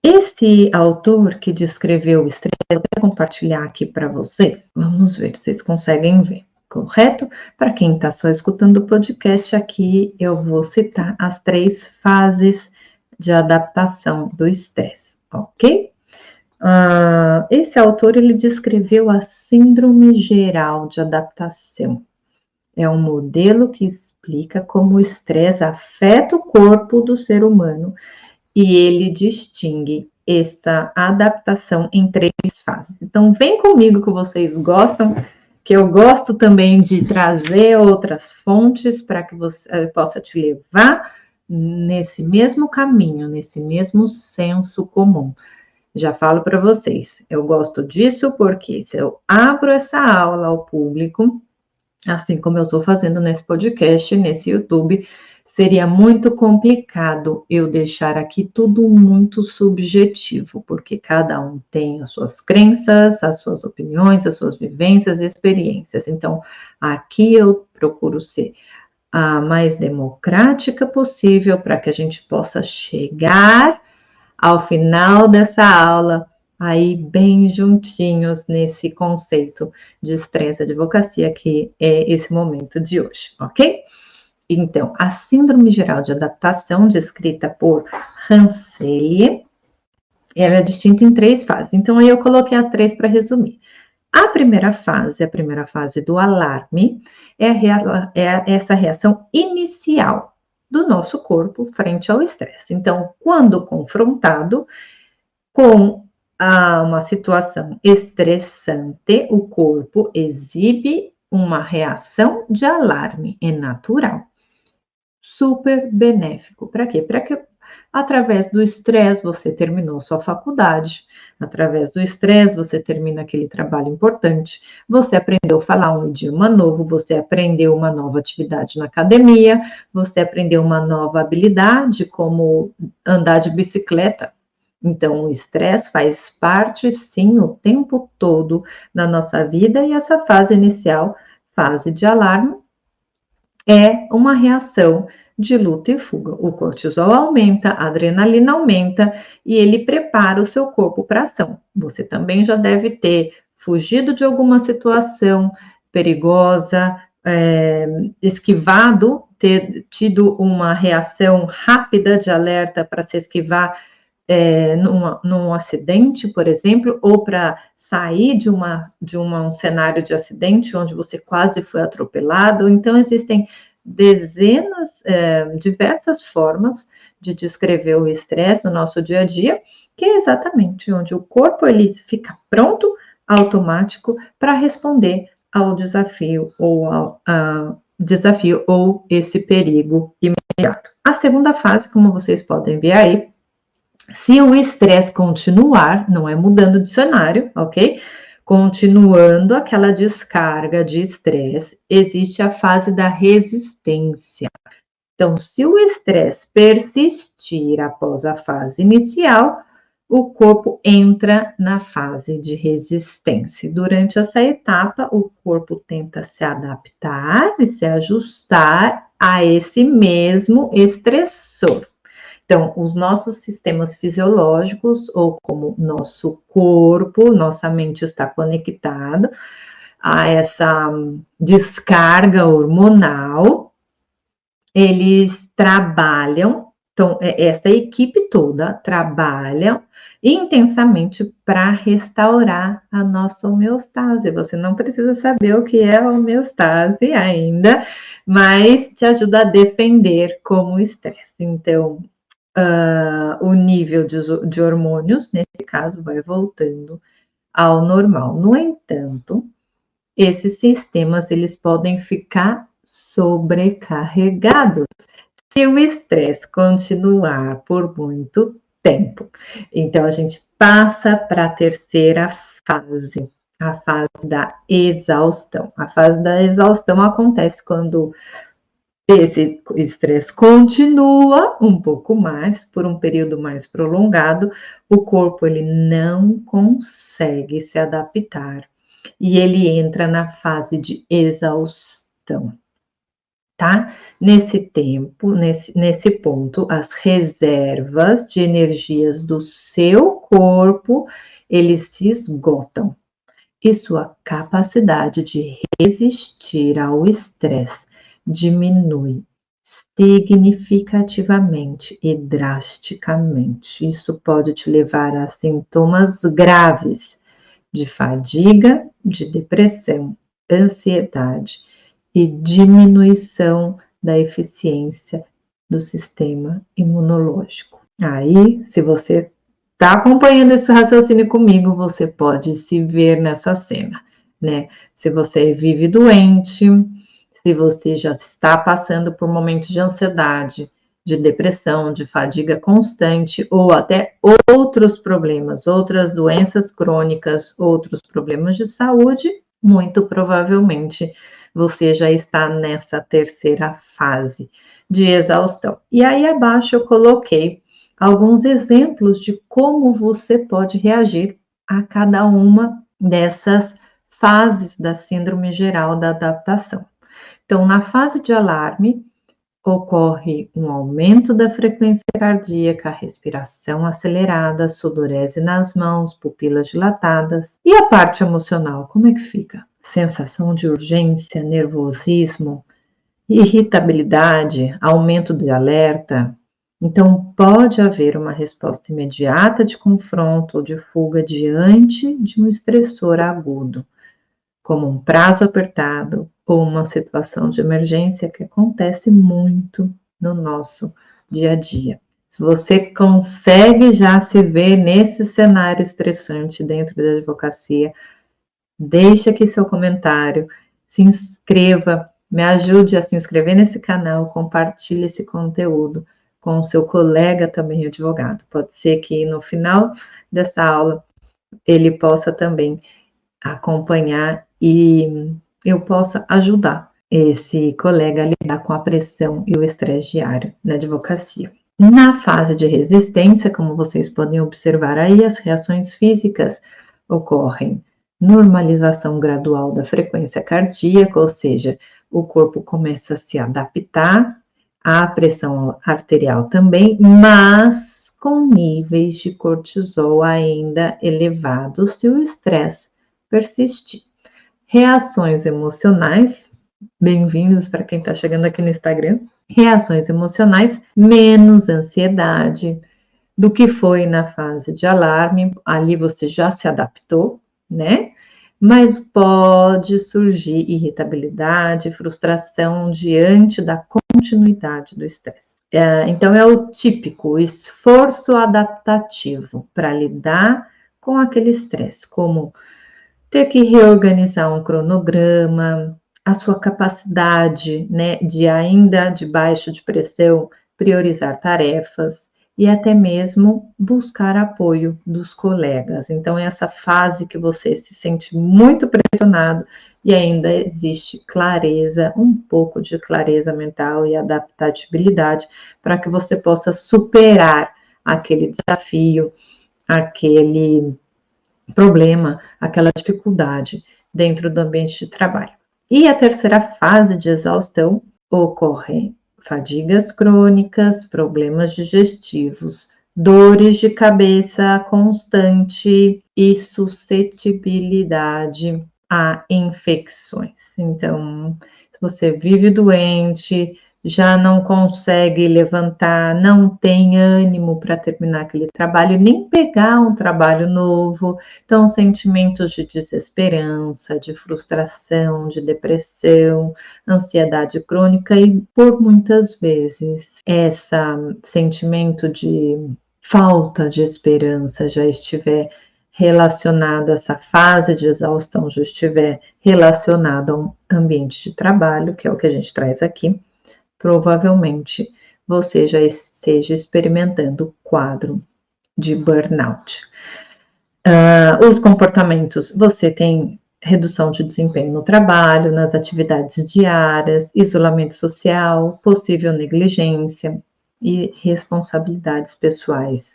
Esse autor que descreveu o estresse, eu vou compartilhar aqui para vocês. Vamos ver se vocês conseguem ver, correto? Para quem está só escutando o podcast aqui, eu vou citar as 3 fases de adaptação do estresse, ok? Esse autor, ele descreveu a síndrome geral de adaptação. É um modelo que explica como o estresse afeta o corpo do ser humano e ele distingue esta adaptação em 3 fases. Então, vem comigo que vocês gostam, que eu gosto também de trazer outras fontes para que você possa te levar nesse mesmo caminho, nesse mesmo senso comum. Já falo para vocês, eu gosto disso porque se eu abro essa aula ao público, assim como eu estou fazendo nesse podcast, nesse YouTube, seria muito complicado eu deixar aqui tudo muito subjetivo, porque cada um tem as suas crenças, as suas opiniões, as suas vivências, experiências. Então, aqui eu procuro ser a mais democrática possível para que a gente possa chegar ao final dessa aula, aí bem juntinhos nesse conceito de estresse advocacia, que é esse momento de hoje, ok? Então, a síndrome geral de adaptação, descrita por Hanselye, ela é distinta em 3 fases. Então, aí eu coloquei as 3 para resumir. A primeira fase do alarme, é essa reação inicial do nosso corpo frente ao estresse. Então, quando confrontado com uma situação estressante, o corpo exibe uma reação de alarme, é natural. Super benéfico. Para quê? Para que através do estresse você terminou sua faculdade, através do estresse você termina aquele trabalho importante, você aprendeu a falar um idioma novo, você aprendeu uma nova atividade na academia, você aprendeu uma nova habilidade como andar de bicicleta. Então, o estresse faz parte, sim, o tempo todo da nossa vida e essa fase inicial, fase de alarme, é uma reação de luta e fuga. O cortisol aumenta, a adrenalina aumenta e ele prepara o seu corpo para ação. Você também já deve ter fugido de alguma situação perigosa, esquivado, ter tido uma reação rápida de alerta para se esquivar num acidente, por exemplo, ou para sair de um cenário de acidente onde você quase foi atropelado. Então, existem diversas formas de descrever o estresse no nosso dia a dia, que é exatamente onde o corpo ele fica pronto, automático, para responder ao desafio ou esse perigo imediato. A segunda fase, como vocês podem ver aí, se o estresse continuar, não é mudando de cenário, ok? Continuando aquela descarga de estresse, existe a fase da resistência. Então, se o estresse persistir após a fase inicial, o corpo entra na fase de resistência. Durante essa etapa, o corpo tenta se adaptar e se ajustar a esse mesmo estressor. Então, os nossos sistemas fisiológicos, ou como nosso corpo, nossa mente está conectada a essa descarga hormonal, eles trabalham, então, essa equipe toda trabalha intensamente para restaurar a nossa homeostase. Você não precisa saber o que é a homeostase ainda, mas te ajuda a defender como o estresse. Então, o nível de hormônios, nesse caso, vai voltando ao normal. No entanto, esses sistemas, eles podem ficar sobrecarregados se o estresse continuar por muito tempo. Então, a gente passa para a terceira fase, a fase da exaustão. A fase da exaustão acontece quando esse estresse continua um pouco mais, por um período mais prolongado, o corpo ele não consegue se adaptar e ele entra na fase de exaustão. tá? Nesse tempo, nesse ponto, as reservas de energias do seu corpo, eles se esgotam. E sua capacidade de resistir ao estresse diminui significativamente e drasticamente. Isso pode te levar a sintomas graves de fadiga, de depressão, ansiedade e diminuição da eficiência do sistema imunológico. Aí, se você está acompanhando esse raciocínio comigo, você pode se ver nessa cena, né? Se você vive doente, se você já está passando por momentos de ansiedade, de depressão, de fadiga constante ou até outros problemas, outras doenças crônicas, outros problemas de saúde, muito provavelmente você já está nessa terceira fase de exaustão. E aí abaixo eu coloquei alguns exemplos de como você pode reagir a cada uma dessas fases da síndrome geral da adaptação. Então, na fase de alarme, ocorre um aumento da frequência cardíaca, respiração acelerada, sudorese nas mãos, pupilas dilatadas. E a parte emocional, como é que fica? Sensação de urgência, nervosismo, irritabilidade, aumento de alerta. Então, pode haver uma resposta imediata de confronto ou de fuga diante de um estressor agudo, como um prazo apertado ou uma situação de emergência que acontece muito no nosso dia a dia. Se você consegue já se ver nesse cenário estressante dentro da advocacia, deixe aqui seu comentário, se inscreva, me ajude a se inscrever nesse canal, compartilhe esse conteúdo com o seu colega também advogado. Pode ser que no final dessa aula ele possa também acompanhar e eu possa ajudar esse colega a lidar com a pressão e o estresse diário na advocacia. Na fase de resistência, como vocês podem observar aí, as reações físicas ocorrem normalização gradual da frequência cardíaca, ou seja, o corpo começa a se adaptar à pressão arterial também, mas com níveis de cortisol ainda elevados se o estresse persistir. Reações emocionais, bem-vindos para quem está chegando aqui no Instagram. Reações emocionais, menos ansiedade do que foi na fase de alarme, ali você já se adaptou, né? Mas pode surgir irritabilidade, frustração diante da continuidade do estresse. Então, é o típico esforço adaptativo para lidar com aquele estresse, como ter que reorganizar um cronograma, a sua capacidade, né, de ainda debaixo de pressão, priorizar tarefas e até mesmo buscar apoio dos colegas. Então, é essa fase que você se sente muito pressionado e ainda existe clareza, um pouco de clareza mental e adaptabilidade para que você possa superar aquele desafio, aquele problema, aquela dificuldade dentro do ambiente de trabalho. E a terceira fase de exaustão ocorrem fadigas crônicas, problemas digestivos, dores de cabeça constante e suscetibilidade a infecções. Então, se você vive doente, já não consegue levantar, não tem ânimo para terminar aquele trabalho, nem pegar um trabalho novo. Então, sentimentos de desesperança, de frustração, de depressão, ansiedade crônica e, por muitas vezes, esse sentimento de falta de esperança já estiver relacionado, essa fase de exaustão já estiver relacionada a um ambiente de trabalho, que é o que a gente traz aqui, provavelmente você já esteja experimentando o quadro de burnout. Os comportamentos, você tem redução de desempenho no trabalho, nas atividades diárias, isolamento social, possível negligência e responsabilidades pessoais